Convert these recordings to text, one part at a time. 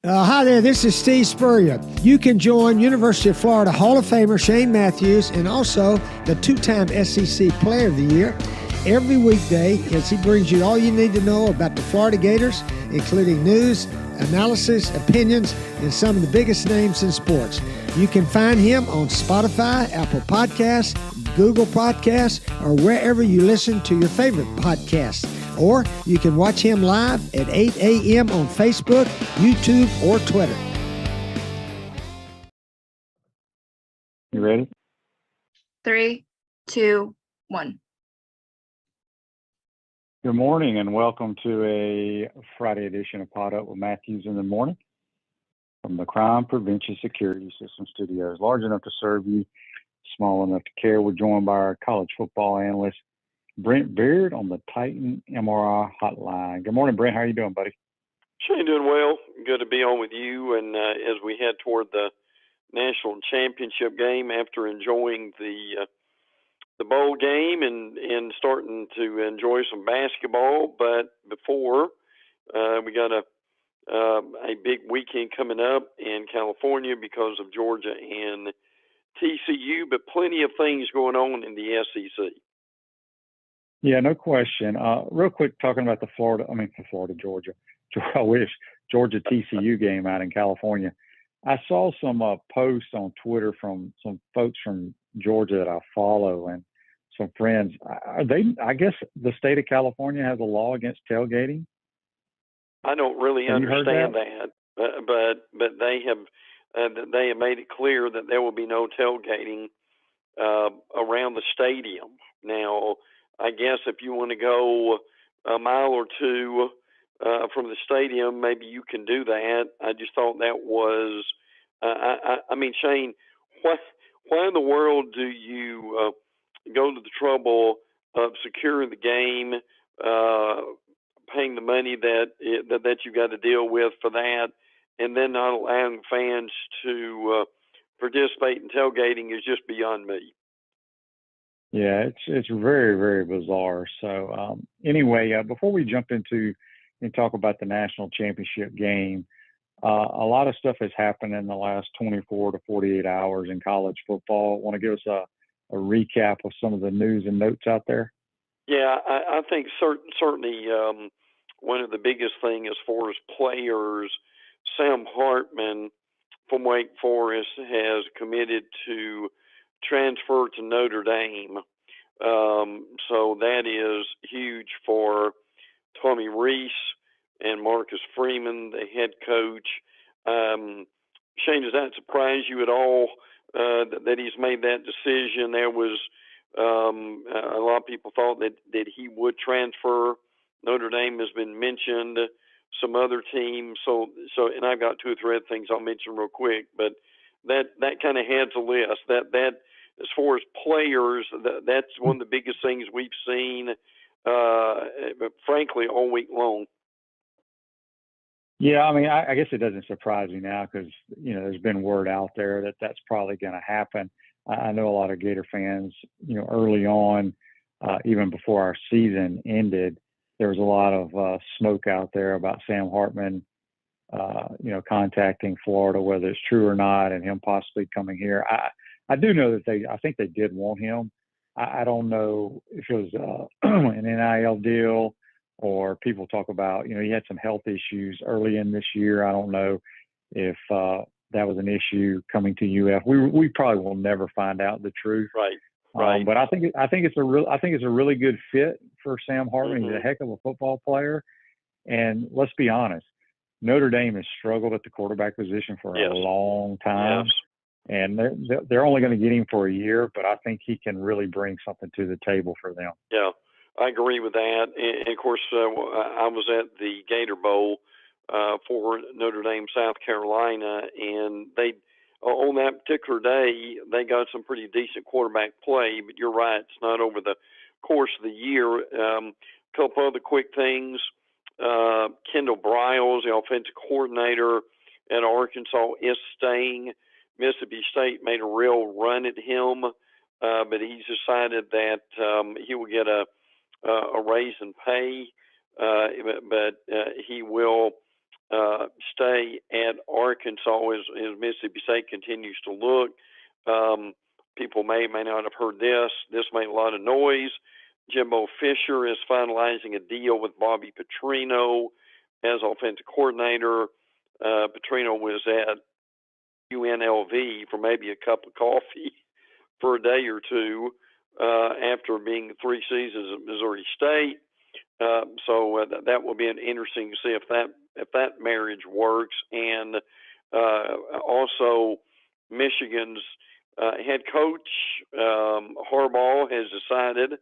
Hi there, this is Steve Spurrier. You can join University of Florida Hall of Famer Shane Matthews and also the two-time SEC Player of the Year every weekday as he brings you all you need to know about the Florida Gators, including news, analysis, opinions, and some of the biggest names in sports. You can find him on Spotify, Apple Podcasts, Google Podcasts, or wherever you listen to your favorite podcasts. Or you can watch him live at 8 a.m. on Facebook, YouTube, or Twitter. You ready? 3, 2, 1. Good morning and welcome to a Friday edition of Pod Up with Matthews in the Morning from the Crime Prevention Security System Studios. Large enough to serve you, small enough to care. We're joined by our college football analyst, Brent Beaird, on the Titan MRI hotline. Good morning, Brent. How are you doing, buddy? Shane, doing well. Good to be on with you. And as we head toward the national championship game, after enjoying the bowl game and starting to enjoy some basketball, but before we got a big weekend coming up in California because of Georgia and TCU, but plenty of things going on in the SEC. Yeah, no question. Real quick, talking about the Georgia. I wish Georgia TCU game out in California. I saw some posts on Twitter from some folks from Georgia that I follow and some friends. I guess the state of California has a law against tailgating. I don't really understand that, but they have made it clear that there will be no tailgating around the stadium. Now, I guess if you want to go a mile or two from the stadium, maybe you can do that. I just thought that was, I mean, Shane, why in the world do you go to the trouble of securing the game, paying the money that you got to deal with for that, and then not allowing fans to participate in tailgating is just beyond me. Yeah, it's very, very bizarre. So anyway, before we jump into and talk about the national championship game, a lot of stuff has happened in the last 24 to 48 hours in college football. Want to give us a recap of some of the news and notes out there? Yeah, I think certainly one of the biggest things as far as players, Sam Hartman from Wake Forest has committed to transfer to Notre Dame. So that is huge for Tommy Rees and Marcus Freeman, the head coach. Shane, does that surprise you at all that he's made that decision? There was a lot of people thought that he would transfer. Notre Dame has been mentioned, some other teams. So, and I've got 2 or 3 other things I'll mention real quick, but that kind of heads a list. That as far as players, that's one of the biggest things we've seen, but frankly, all week long. Yeah, I mean, I guess it doesn't surprise me now because, there's been word out there that that's probably going to happen. I know a lot of Gator fans, early on, even before our season ended, there was a lot of smoke out there about Sam Hartman, contacting Florida, whether it's true or not, and him possibly coming here. I do know that I think they did want him. I don't know if it was an NIL deal or people talk about, he had some health issues early in this year. I don't know if that was an issue coming to UF. We probably will never find out the truth. Right. But I think it's a really good fit for Sam Hartman. Mm-hmm. He's a heck of a football player. And let's be honest, Notre Dame has struggled at the quarterback position for a long time. Yes. And they're only going to get him for a year, but I think he can really bring something to the table for them. Yeah, I agree with that. And of course, I was at the Gator Bowl for Notre Dame, South Carolina, and they on that particular day they got some pretty decent quarterback play. But you're right, it's not over the course of the year. A couple other quick things. Kendall Briles, the offensive coordinator at Arkansas, is staying. Mississippi State made a real run at him, but he's decided that he will get a raise in pay, but he will stay at Arkansas as Mississippi State continues to look. People may not have heard this. This made a lot of noise. Jimbo Fisher is finalizing a deal with Bobby Petrino as offensive coordinator. Petrino was at UNLV for maybe a cup of coffee for a day or two after being 3 seasons at Missouri State. So that will be interesting to see if that marriage works. And also, Michigan's head coach Harbaugh has decided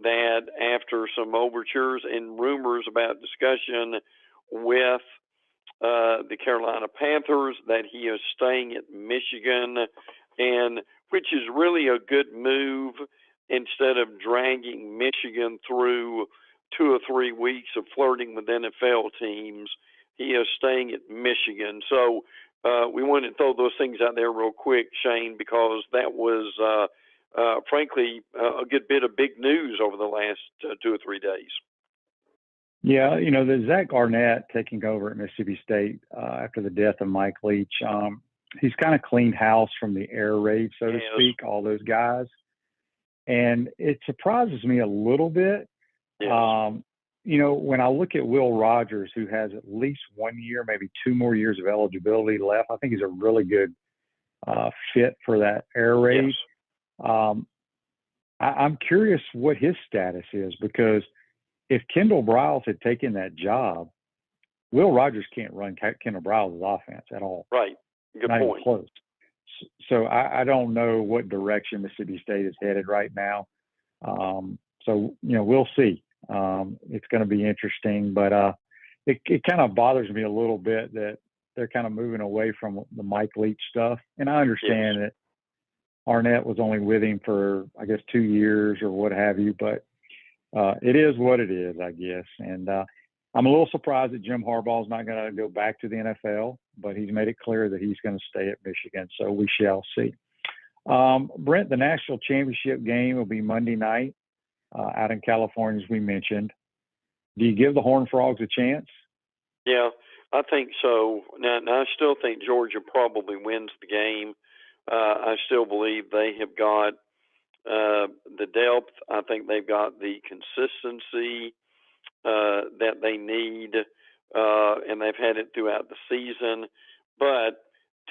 that after some overtures and rumors about discussion with the Carolina Panthers, that he is staying at Michigan, and which is really a good move instead of dragging Michigan through 2 or 3 weeks of flirting with NFL teams. He is staying at Michigan. So we wanted to throw those things out there real quick, Shane, because that was, frankly, a good bit of big news over the last 2 or 3 days. Yeah, the Zach Arnett taking over at Mississippi State after the death of Mike Leach, he's kind of cleaned house from the air raid, so to speak, all those guys. And it surprises me a little bit. Yes. When I look at Will Rogers, who has at least 1 year, maybe 2 more years of eligibility left, I think he's a really good fit for that air raid. Yes. I'm curious what his status is, because if Kendall Briles had taken that job, Will Rogers can't run Kendall Briles' offense at all. Right. Good Not point. even close. So I don't know what direction Mississippi State is headed right now. So we'll see. It's going to be interesting, but it kind of bothers me a little bit that they're kind of moving away from the Mike Leach stuff. And I understand that Arnett was only with him for, I guess, 2 years or what have you, but it is what it is, I guess. And I'm a little surprised that Jim Harbaugh is not going to go back to the NFL, but he's made it clear that he's going to stay at Michigan. So we shall see. Brent, the national championship game will be Monday night out in California, as we mentioned. Do you give the Horned Frogs a chance? Yeah, I think so. Now I still think Georgia probably wins the game. I still believe they have got the depth. I think they've got the consistency that they need, and they've had it throughout the season. But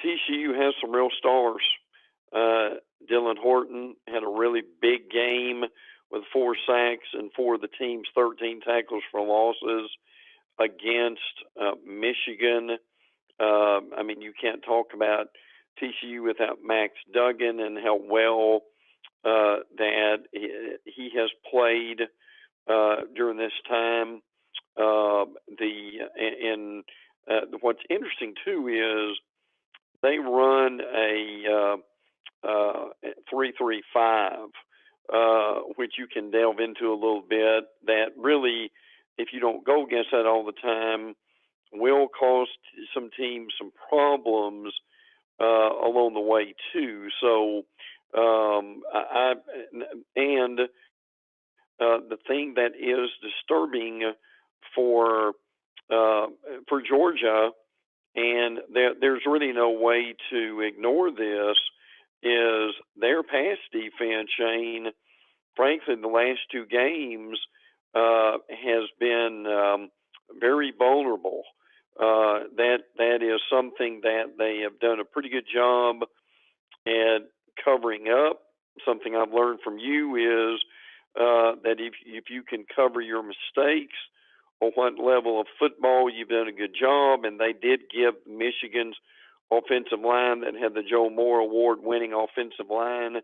TCU has some real stars. Dylan Horton had a really big game with 4 sacks and 4 of the team's 13 tackles for losses against Michigan. I mean, you can't talk about TCU without Max Duggan and how well that he has played during this time. What's interesting too is they run a 3-3-5, which you can delve into a little bit. That really, if you don't go against that all the time, will cause some teams some problems along the way too. So, the thing that is disturbing for Georgia, and there's really no way to ignore this, is their pass defense, Shane. Frankly, the last 2 games has been very vulnerable. That is something that they have done a pretty good job at covering up. Something I've learned from you is that if you can cover your mistakes on what level of football, you've done a good job. And they did give Michigan's offensive line, that had the Joe Moore Award-winning offensive line,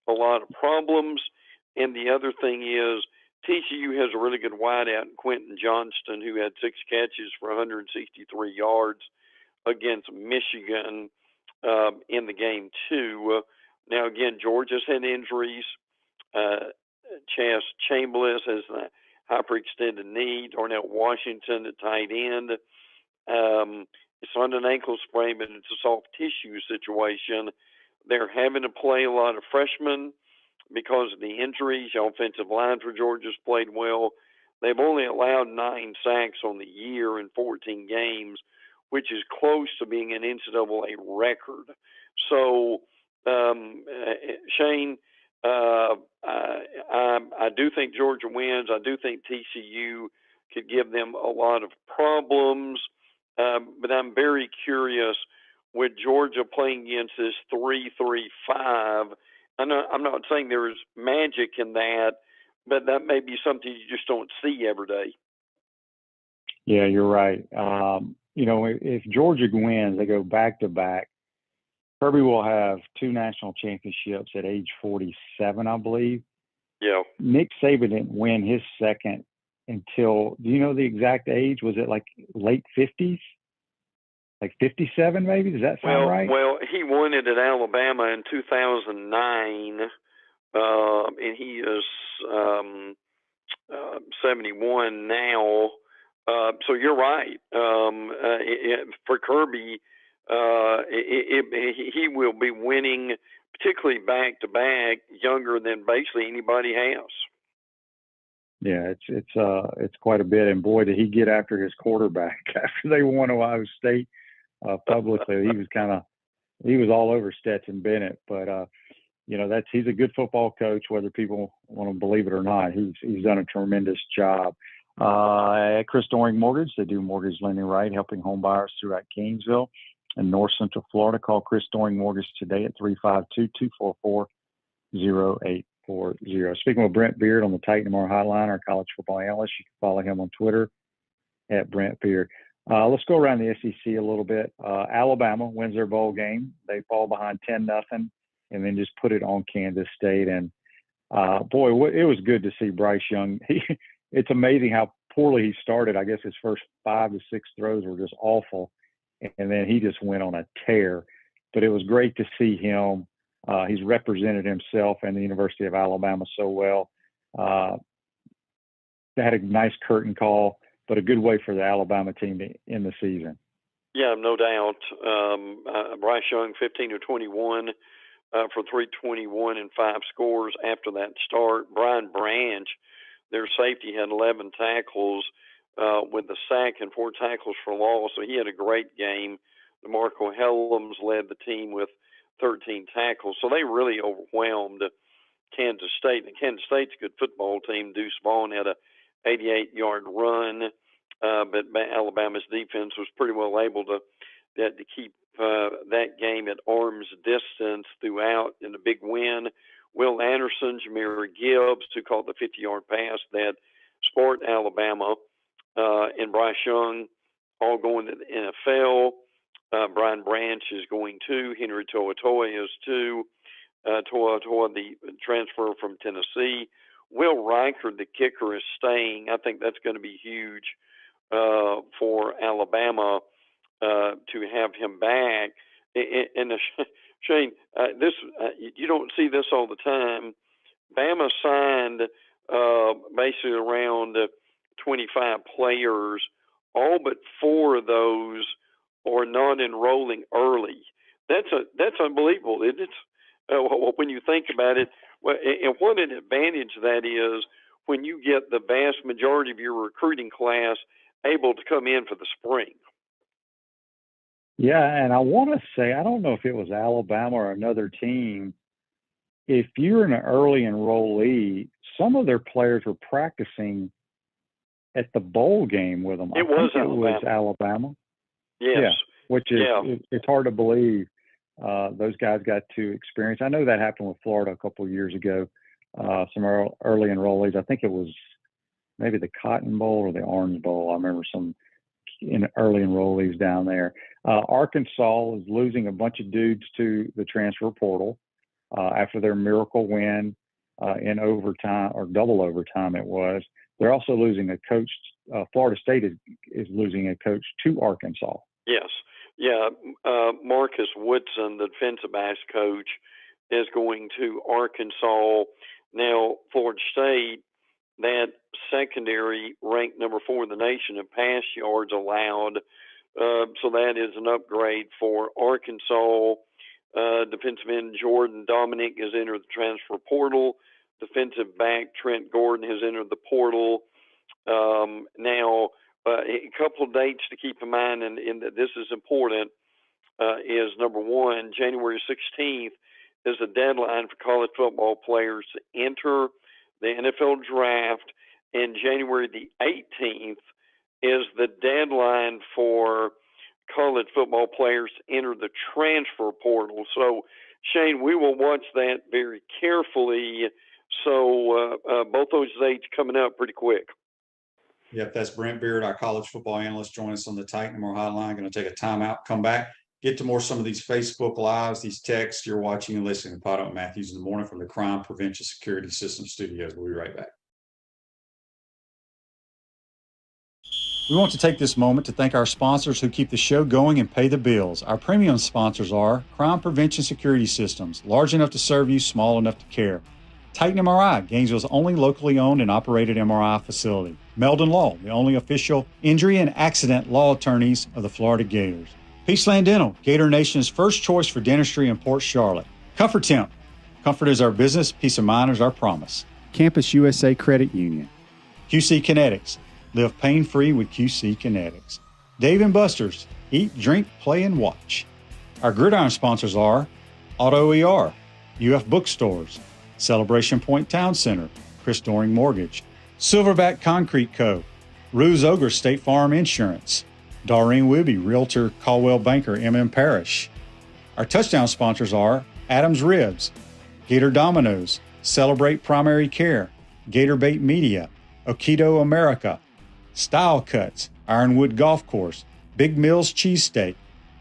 a lot of problems. And the other thing is TCU has a really good wideout in Quentin Johnston, who had 6 catches for 163 yards against Michigan in the game too. Now, again, Georgia's had injuries. Chas Chambliss has a hyperextended knee. Darnell Washington at tight end. It's on an ankle sprain, but it's a soft tissue situation. They're having to play a lot of freshmen because of the injuries. The offensive line for Georgia's played well. They've only allowed 9 sacks on the year in 14 games, which is close to being an NCAA record. So, Shane, I do think Georgia wins. I do think TCU could give them a lot of problems, but I'm very curious with Georgia playing against this 3-3-5. I'm not saying there's magic in that, but that may be something you just don't see every day. Yeah, you're right. If Georgia wins, they go back to back. Kirby will have 2 national championships at age 47, I believe. Yeah. Nick Saban didn't win his second until, do you know the exact age? Was it like late 50s? Like 57 maybe? Does that sound right? Well, he won it at Alabama in 2009, and he is 71 now. So you're right. For Kirby, he will be winning, particularly back to back, younger than basically anybody has. Yeah, it's quite a bit. And boy, did he get after his quarterback after they won Ohio State publicly. He was all over Stetson Bennett. But he's a good football coach, whether people want to believe it or not. He's done a tremendous job. At Chris Doring Mortgage, they do mortgage lending right, helping home buyers throughout Gainesville and North Central Florida. Call Chris Doring Mortgage today at 352-244-0840. Speaking with Brent Beaird on the Titan Tomorrow Hotline, our college football analyst, you can follow him on Twitter at Brent Beaird. Let's go around the SEC a little bit. Alabama wins their bowl game. They fall behind 10-0 and then just put it on Kansas State. And it was good to see Bryce Young. It's amazing how poorly he started. I guess his first 5 to 6 throws were just awful, and then he just went on a tear. But it was great to see him. He's represented himself and the University of Alabama so well. They had a nice curtain call, but a good way for the Alabama team to end the season. Yeah, no doubt. Bryce Young, 15 or 21 for 321 and 5 scores after that start. Brian Branch, their safety, had 11 tackles with a sack and 4 tackles for loss, so he had a great game. DeMarco Helms led the team with 13 tackles, so they really overwhelmed Kansas State. And Kansas State's a good football team. Deuce Vaughn had a 88-yard run, but Alabama's defense was pretty well able to keep that game at arm's distance throughout in a big win. Will Anderson, Jahmyr Gibbs, who caught the 50-yard pass that scored Alabama, and Bryce Young all going to the NFL. Brian Branch is going too. Henry To'oTo'o is too. To'oTo'o, the transfer from Tennessee. Will Riker, the kicker, is staying. I think that's going to be huge for Alabama to have him back. And Shane, you don't see this all the time. Bama signed basically around 25 players. All but 4 of those are not enrolling early. That's unbelievable, isn't it? When you think about it, and what an advantage that is when you get the vast majority of your recruiting class able to come in for the spring. Yeah, and I want to say, I don't know if it was Alabama or another team, if you're an early enrollee, some of their players were practicing at the bowl game with them. It was Alabama. Yes. Yeah, which is it's hard to believe those guys got to experience. I know that happened with Florida a couple of years ago. Some early enrollees. I think it was maybe the Cotton Bowl or the Orange Bowl. I remember some early enrollees down there. Arkansas is losing a bunch of dudes to the transfer portal after their miracle win in overtime, or double overtime it was. They're also losing a coach. Florida State is losing a coach to Arkansas. Yes. Yeah. Marcus Woodson, the defensive backs coach, is going to Arkansas. Now, Florida State, that secondary ranked number 4 in the nation in pass yards allowed. So that is an upgrade for Arkansas. Defensive end Jordan Dominic has entered the transfer portal. Defensive back Trent Gordon has entered the portal. Now, a couple of dates to keep in mind, and this is important, is number one, January 16th is the deadline for college football players to enter the NFL draft, and January the 18th is the deadline for college football players to enter the transfer portal. So, Shane, we will watch that very carefully. So both those dates coming up pretty quick. Yep, that's Brent Beaird, our college football analyst. Join us on the Titan More Hotline. Going to take a timeout, come back, get to more some of these Facebook Lives, these texts you're watching and listening to Pod Matthews in the morning from the Crime Prevention Security System Studios. We'll be right back. We want to take this moment to thank our sponsors who keep the show going and pay the bills. Our premium sponsors are Crime Prevention Security Systems, large enough to serve you, small enough to care. Titan MRI, Gainesville's only locally owned and operated MRI facility. Meldon Law, the only official injury and accident law attorneys of the Florida Gators. Peaceland Dental, Gator Nation's first choice for dentistry in Port Charlotte. Comfort Temp, comfort is our business, peace of mind is our promise. Campus USA Credit Union. QC Kinetics, live pain-free with QC Kinetics. Dave & Buster's, eat, drink, play, and watch. Our gridiron sponsors are Auto ER, UF Bookstores, Celebration Point Town Center, Chris Doring Mortgage, Silverback Concrete Co., Ruse Ogre State Farm Insurance, Doreen Wibby, Realtor Caldwell Banker, MM Parish. Our touchdown sponsors are Adams Ribs, Gator Dominoes, Celebrate Primary Care, Gator Bait Media, Okido America, Style Cuts, Ironwood Golf Course, Big Mills Cheesesteak,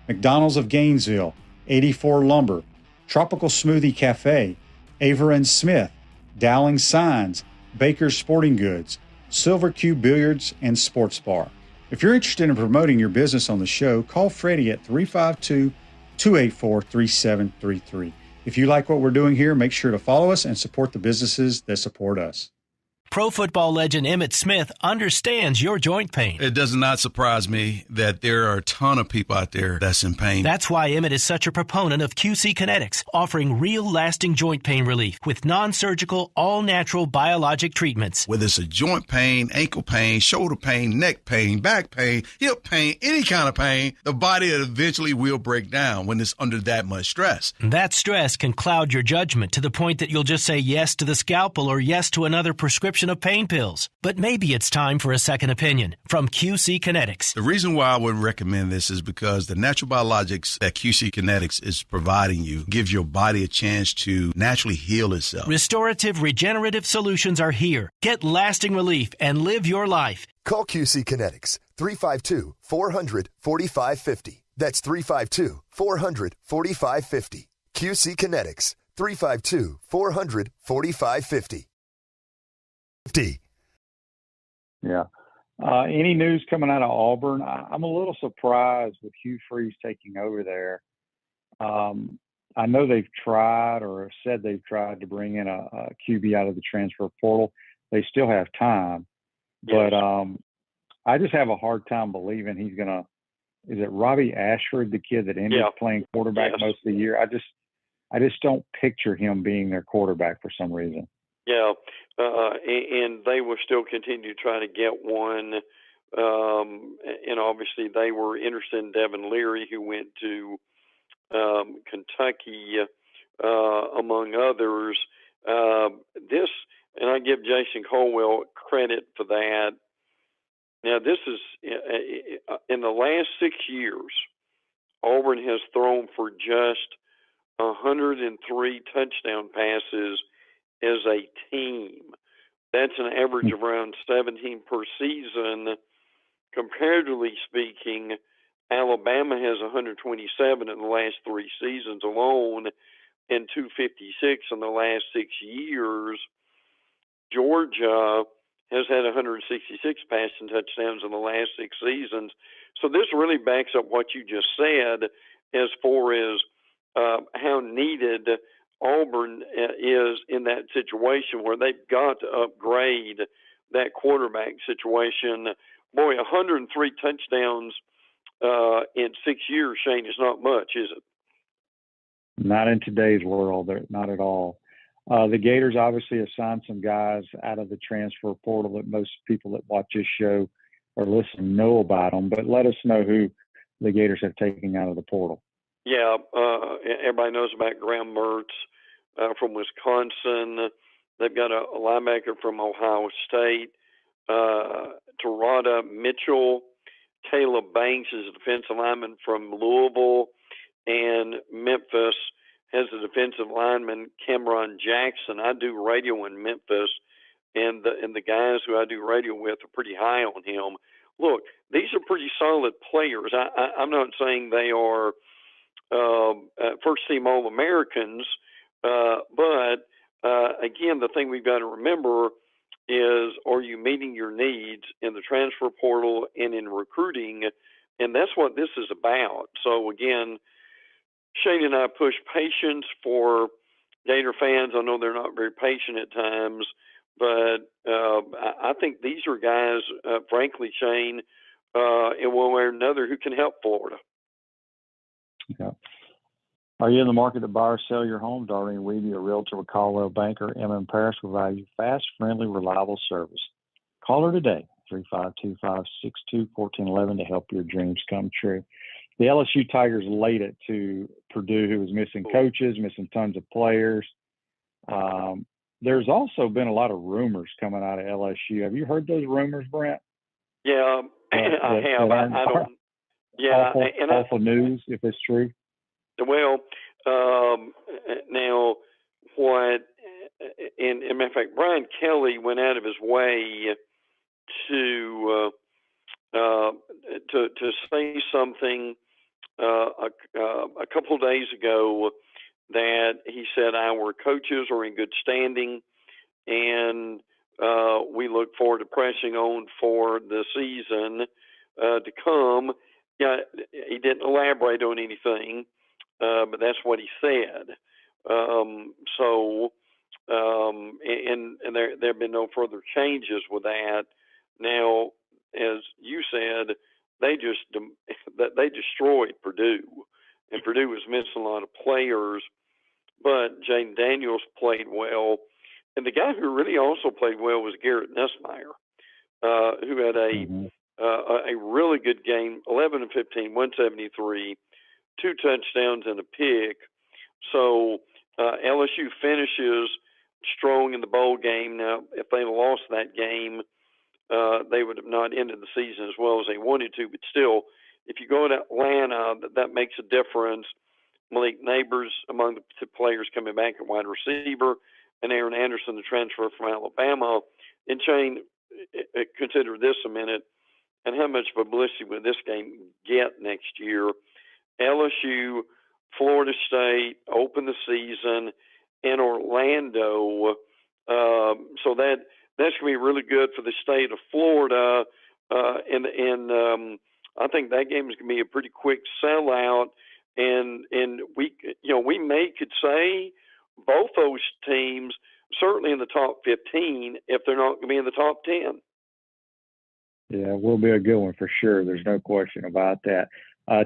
McDonald's of Gainesville, 84 Lumber, Tropical Smoothie Cafe, Aver and Smith, Dowling Signs, Baker's Sporting Goods, Silver Cube Billiards and Sports Bar. If you're interested in promoting your business on the show, call Freddie at 352-284-3733. If you like what we're doing here, make sure to follow us and support the businesses that support us. Pro football legend Emmitt Smith understands your joint pain. It does not surprise me that there are a ton of people out there that's in pain. That's why Emmitt is such a proponent of QC Kinetics, offering real lasting joint pain relief with non-surgical, all-natural biologic treatments. Whether it's a joint pain, ankle pain, shoulder pain, neck pain, back pain, hip pain, any kind of pain, the body eventually will break down when it's under that much stress. That stress can cloud your judgment to the point that you'll just say yes to the scalpel or yes to another prescription of pain pills. But maybe it's time for a second opinion from QC Kinetics. The reason why I would recommend this is because the natural biologics that QC Kinetics is providing you gives your body a chance to naturally heal itself. Restorative, regenerative solutions are here. Get lasting relief and live your life. Call QC Kinetics, 352-400-4550. That's 352-400-4550. QC Kinetics, 352-400-4550. Yeah. Any news coming out of Auburn? I'm a little surprised with Hugh Freeze taking over there. I know they've tried or said they've tried to bring in a QB out of the transfer portal. They still have time. But I just have a hard time believing he's going to – is it Robbie Ashford, the kid that ended up playing quarterback most of the year? I just don't picture him being their quarterback for some reason. Yeah, and they will still continue to try to get one. And obviously they were interested in Devin Leary, who went to Kentucky, among others. And I give Jason Colwell credit for that. Now, this is in the last 6 years, Auburn has thrown for just 103 touchdown passes as a team. That's an average of around 17 per season. Comparatively speaking, Alabama has 127 in the last 3 seasons alone and 256 in the last 6 years. Georgia has had 166 passing touchdowns in the last 6 seasons. So this really backs up what you just said as far as how needed Auburn is in that situation where they've got to upgrade that quarterback situation. Boy, 103 touchdowns in 6 years, Shane, is not much, is it? Not in today's world, not at all. The Gators obviously have signed some guys out of the transfer portal that most people that watch this show or listen know about them, but let us know who the Gators have taken out of the portal. Yeah, everybody knows about Graham Mertz from Wisconsin. They've got a linebacker from Ohio State, Terada Mitchell. Caleb Banks is a defensive lineman from Louisville, and Memphis has a defensive lineman, Cameron Jackson. I do radio in Memphis, and the guys who I do radio with are pretty high on him. Look, these are pretty solid players. I'm not saying they are first-team All-Americans, but again, the thing we've got to remember is, are you meeting your needs in the transfer portal and in recruiting? And that's what this is about. So again, Shane and I push patience for Gator fans. I know they're not very patient at times, but I think these are guys, frankly, Shane, in one way or another, who can help Florida. Yeah. Are you in the market to buy or sell your home? Darlene Weeby, a realtor with Caldwell Banker, M.M. Parrish, will provide you fast, friendly, reliable service. Call her today, 352-562-1411, to help your dreams come true. The LSU Tigers laid it to Purdue, who was missing coaches, missing tons of players. There's also been a lot of rumors coming out of LSU. Have you heard those rumors, Brent? Yeah, I have. I don't. Yeah, awful news if it's true. Well, now what? And matter of fact, Brian Kelly went out of his way to say something a couple of days ago, that he said our coaches are in good standing, and we look forward to pressing on for the season to come. Yeah, he didn't elaborate on anything, but that's what he said. And there have been no further changes with that. Now, as you said, they destroyed Purdue, and Purdue was missing a lot of players. But Jaden Daniels played well, and the guy who really also played well was Garrett Nussmeier, who had a really good game, 11 of 15, 173, 2 touchdowns and a pick. So LSU finishes strong in the bowl game. Now, if they lost that game, they would have not ended the season as well as they wanted to. But still, if you go to Atlanta, that makes a difference. Malik Neighbors among the players coming back at wide receiver, and Aaron Anderson, the transfer from Alabama. And Shane, consider this a minute, and how much publicity will this game get next year? LSU, Florida State open the season, and Orlando. So that's going to be really good for the state of Florida. And I think that game is going to be a pretty quick sellout. And we could say both those teams certainly in the top 15 if they're not going to be in the top 10. Yeah, it will be a good one for sure. There's no question about that.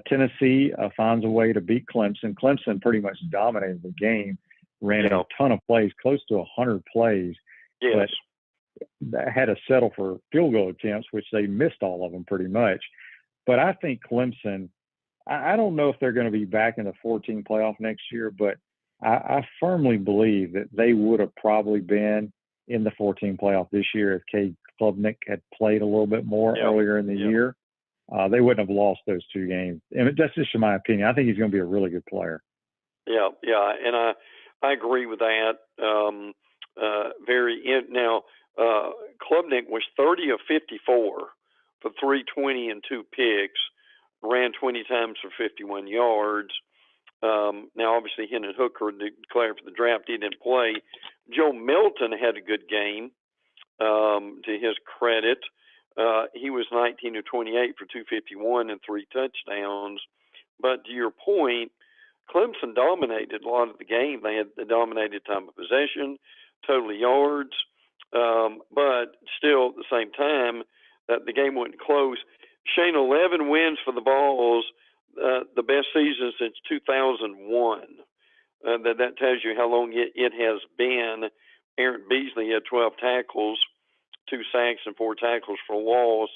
Tennessee finds a way to beat Clemson. Clemson pretty much dominated the game, ran a ton of plays, close to 100 plays. Yes. But had to settle for field goal attempts, which they missed all of them pretty much. But I think Clemson, I don't know if they're going to be back in the 14 playoff next year, but I firmly believe that they would have probably been in the 14 playoff this year if Cade Klubnik had played a little bit more earlier in the year. They wouldn't have lost those 2 games. And that's just in my opinion. I think he's going to be a really good player. Yeah, and I agree with that. Now, Klubnik was 30 of 54 for 320 and 2 picks, ran 20 times for 51 yards. Now, obviously, Hendon Hooker declared for the draft. He didn't play. Joe Milton had a good game, to his credit. He was 19 of 28 for 251 and 3 touchdowns. But to your point, Clemson dominated a lot of the game. They dominated time of possession, total yards, but still at the same time, that the game wasn't close. Shane, 11 wins for the Vols, the best season since 2001. That tells you how long it has been. Aaron Beasley had 12 tackles, 2 sacks, and 4 tackles for loss.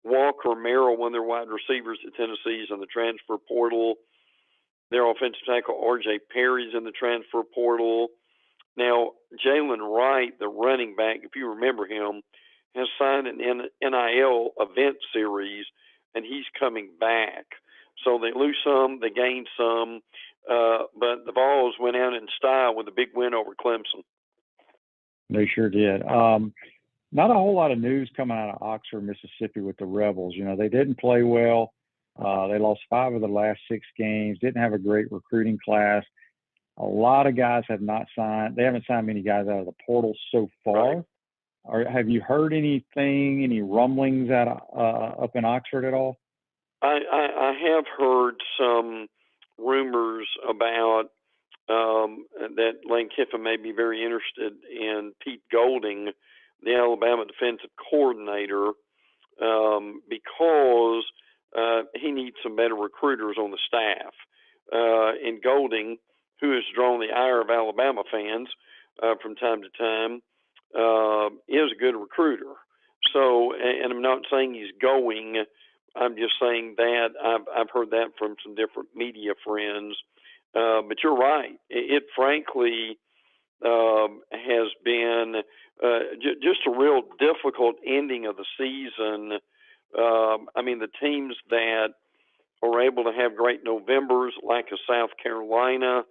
Walker Merrill, one of their wide receivers at Tennessee, is in the transfer portal. Their offensive tackle, R.J. Perry's in the transfer portal. Now, Jalen Wright, the running back, if you remember him, has signed an NIL event series, and he's coming back. So they lose some, they gain some, but the Vols went out in style with a big win over Clemson. They sure did. Not a whole lot of news coming out of Oxford, Mississippi with the Rebels. They didn't play well. They lost 5 of the last 6 games, didn't have a great recruiting class. A lot of guys have not signed. They haven't signed many guys out of the portal so far. Right. Or have you heard anything, any rumblings up in Oxford at all? I have heard some rumors about that Lane Kiffin may be very interested in Pete Golding, the Alabama defensive coordinator, because he needs some better recruiters on the staff. And Golding, who has drawn the ire of Alabama fans from time to time, is a good recruiter. So, and I'm not saying he's going. I'm just saying that I've heard that from some different media friends. But you're right. It frankly has been just a real difficult ending of the season. I mean, the teams that are able to have great Novembers, like a South Carolina,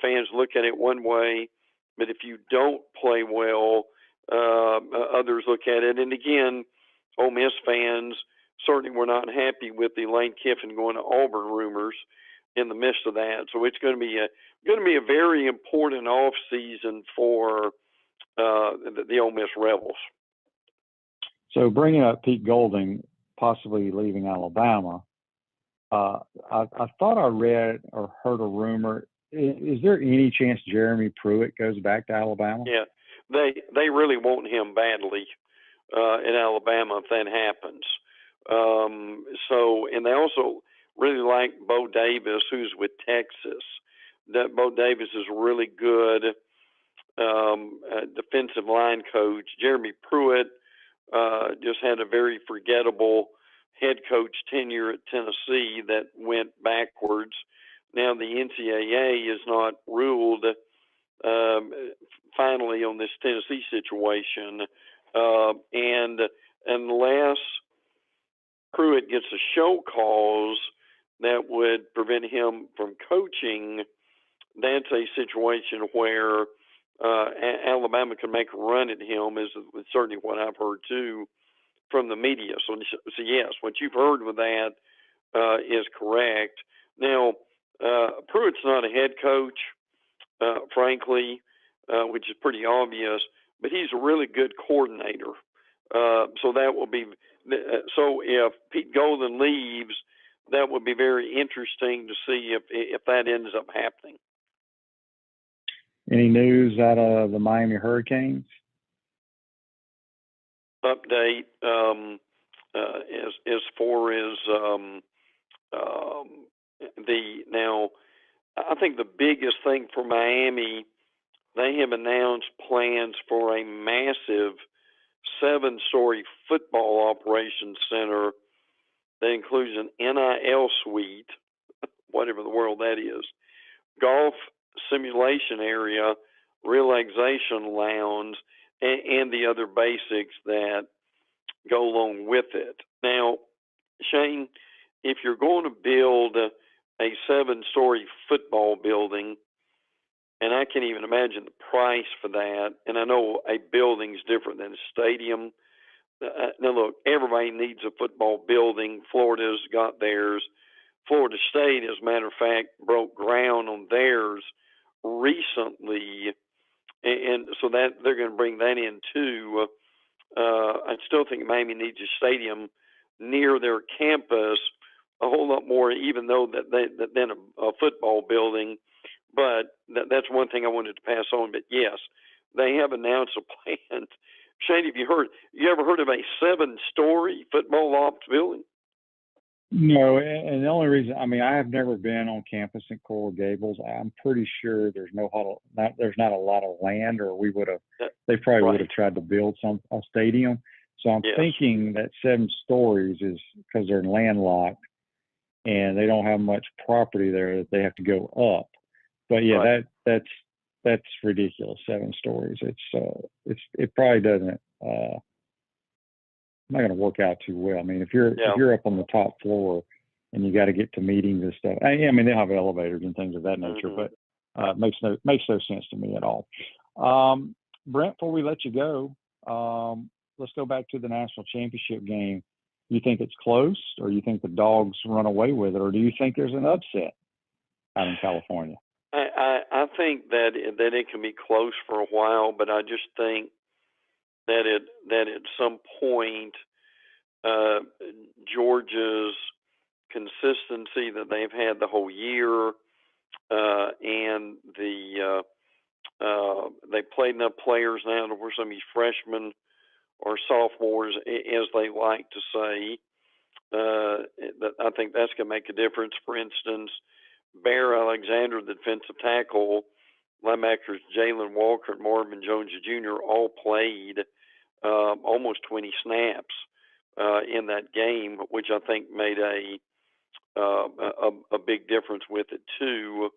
fans look at it one way, but if you don't play well, others look at it. And again, Ole Miss fans certainly were not happy with the Lane Kiffin going to Auburn rumors in the midst of that. So it's going to be a very important off season for the Ole Miss Rebels. So bringing up Pete Golding possibly leaving Alabama, I thought I read or heard a rumor. Is there any chance Jeremy Pruitt goes back to Alabama? Yeah, they really want him badly in Alabama if that happens. And they also really like Bo Davis, who's with Texas. That Bo Davis is a really good defensive line coach. Jeremy Pruitt just had a very forgettable head coach tenure at Tennessee that went backwards. Now the NCAA is not ruled finally on this Tennessee situation, and unless Pruitt gets a show cause that would prevent him from coaching, that's a situation where Alabama can make a run at him, is certainly what I've heard too from the media. So yes, what you've heard with that is correct. Now, Pruitt's not a head coach, frankly, which is pretty obvious, but he's a really good coordinator. So that will be. So if Pete Golding leaves, that would be very interesting to see if that ends up happening. Any news out of the Miami Hurricanes? Update as far as now, I think the biggest thing for Miami, they have announced plans for a massive 7-story football operations center that includes an NIL suite, whatever the world that is, golf simulation area, relaxation lounge, and the other basics that go along with it. Now, Shane, if you're going to build a 7-story football building, and I can't even imagine the price for that, and I know a building's different than a stadium. Now, look, everybody needs a football building. Florida's got theirs. Florida State, as a matter of fact, broke ground on theirs recently, and so that they're going to bring that in too. I still think Miami needs a stadium near their campus a whole lot more, even though than a football building. But that's one thing I wanted to pass on. But yes, they have announced a plan. Shane, have you ever heard of a 7-story football ops building? No, and the only reason, I have never been on campus in Coral Gables. I'm pretty sure there's not a lot of land, or they probably would have tried to build a stadium. So I'm Yes. thinking that 7 stories is because they're landlocked and they don't have much property there that they have to go up. But yeah, Right. that's ridiculous. 7 stories. It probably doesn't. Not going to work out too well. I mean, if you're up on the top floor and you got to get to meetings and stuff. I mean, they have elevators and things of that nature, but makes no sense to me at all. Brent, before we let you go, let's go back to the national championship game. You think it's close, or you think the Dogs run away with it, or do you think there's an upset out in California? I think that it can be close for a while, but I just think that at some point Georgia's consistency that they've had the whole year, and they played enough players now to where some of these freshmen or sophomores, as they like to say, that I think that's going to make a difference. For instance, Bear Alexander, the defensive tackle, linebackers Jalen Walker and Marvin Jones Jr. all played almost 20 snaps in that game, which I think made a big difference with it too.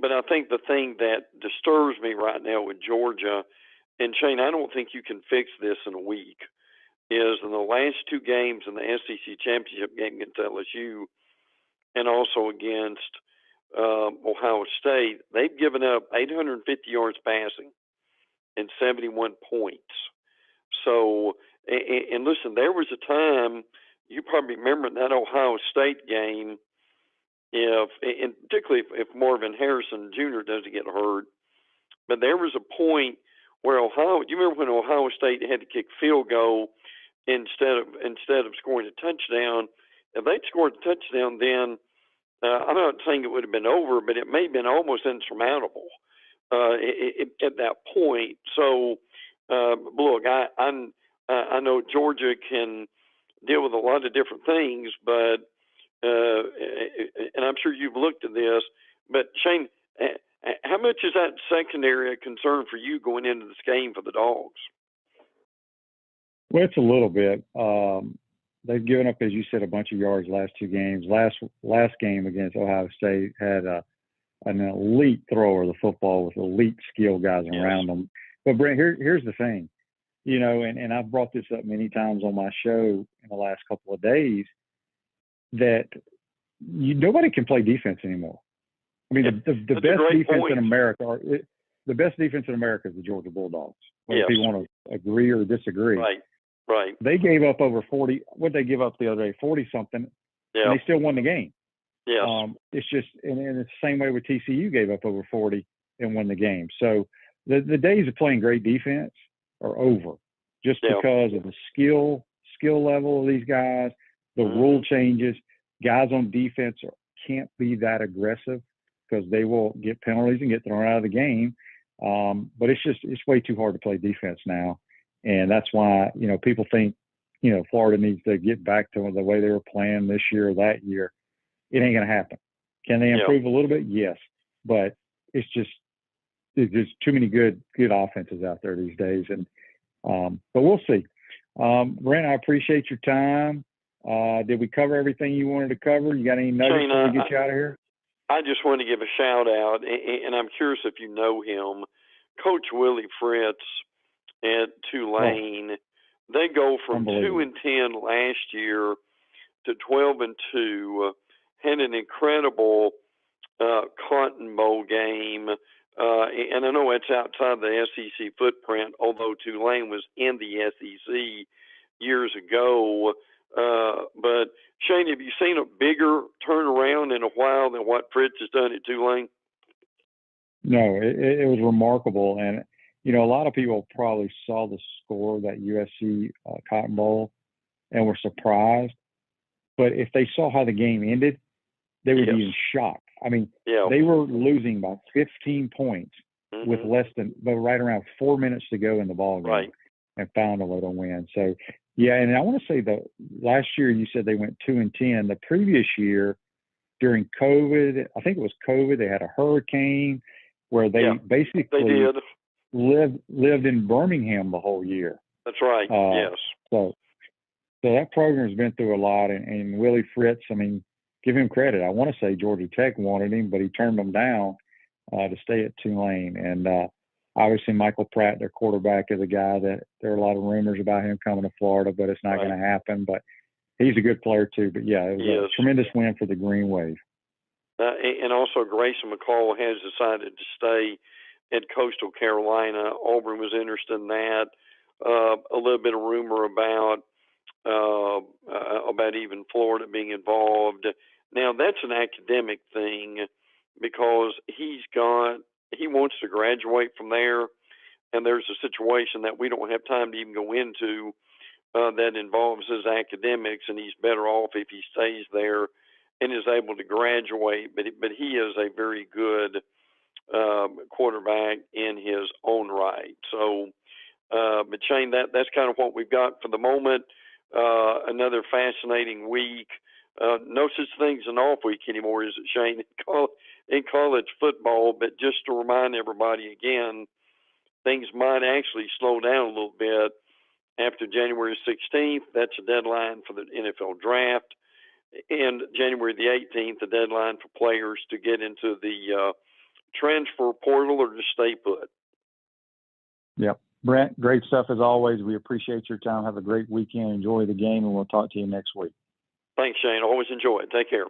But I think the thing that disturbs me right now with Georgia, and Shane, I don't think you can fix this in a week, is in the last 2 games in the SEC championship game against LSU and also against Ohio State, they've given up 850 yards passing and 71 points. So, and listen, there was a time, you probably remember in that Ohio State game, and particularly if Marvin Harrison Jr. doesn't get hurt, but there was a point where you remember when Ohio State had to kick field goal instead of scoring a touchdown? If they'd scored a touchdown, then I'm not saying it would have been over, but it may have been almost insurmountable at that point. So, look, I know Georgia can deal with a lot of different things, but and I'm sure you've looked at this, but Shane, how much is that secondary a concern for you going into this game for the Dogs? Well, it's a little bit. They've given up, as you said, a bunch of yards last 2 games. Last game against Ohio State had an elite thrower of the football with elite skill guys around them. But Brent, here's the thing, and I've brought this up many times on my show in the last couple of days, that nobody can play defense anymore. I mean, the best defense in America, the best defense in America is the Georgia Bulldogs. Whether people want to agree or disagree. Right. They gave up over 40. What did they give up the other day? 40-something. Yeah. And they still won the game. Yes. It's just, and it's the same way with TCU, gave up over 40 and won the game. So the days of playing great defense are over, just because of the skill level of these guys, the rule changes. Guys on defense can't be that aggressive because they will get penalties and get thrown out of the game. But it's way too hard to play defense now. And that's why, people think, Florida needs to get back to the way they were playing this year or that year. It ain't going to happen. Can they improve a little bit? Yes. But there's too many good offenses out there these days. And, but we'll see. Brent, I appreciate your time. Did we cover everything you wanted to cover? You got any nuggets before we get you out of here? I just want to give a shout out, and I'm curious if you know him, Coach Willie Fritz at Tulane. They go from 2-10 last year to 12-2. Had an incredible Cotton Bowl game, and I know it's outside the SEC footprint, although Tulane was in the SEC years ago. But Shane, have you seen a bigger turnaround in a while than what Fritz has done at Tulane? No, it was remarkable. And, a lot of people probably saw the score of that USC Cotton Bowl and were surprised. But if they saw how the game ended, they would be in shock. I mean, they were losing by 15 points with right around 4 minutes to go in the ball game and found a way to win. So, and I want to say that last year you said they went 2-10. The previous year during COVID, I think it was COVID, they had a hurricane where they basically lived in Birmingham the whole year. That's right. Yes. So that program has been through a lot, and Willie Fritz, I mean, give him credit. I want to say Georgia Tech wanted him, but he turned them down to stay at Tulane. And obviously Michael Pratt, their quarterback, is a guy that there are a lot of rumors about him coming to Florida, but it's not going to happen. But he's a good player too. But yeah, it was a tremendous win for the Green Wave. And also Grayson McCall has decided to stay at Coastal Carolina. Auburn was interested in that. A little bit of rumor about even Florida being involved. Now that's an academic thing because he wants to graduate from there, and there's a situation that we don't have time to even go into that involves his academics, and he's better off if he stays there and is able to graduate. But he is a very good quarterback in his own right. So, but Shane, that's kind of what we've got for the moment. Another fascinating week. No such thing as an off week anymore, is it, Shane, in college football? But just to remind everybody again, things might actually slow down a little bit after January 16th. That's a deadline for the NFL draft. And January the 18th, the deadline for players to get into the transfer portal or to stay put. Yep. Brent, great stuff as always. We appreciate your time. Have a great weekend. Enjoy the game, and we'll talk to you next week. Thanks, Shane. Always enjoy it. Take care.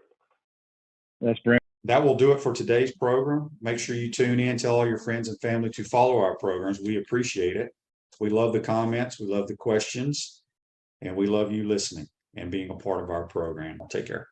That's Brent. That will do it for today's program. Make sure you tune in, tell all your friends and family to follow our programs. We appreciate it. We love the comments. We love the questions, and we love you listening and being a part of our program. Take care.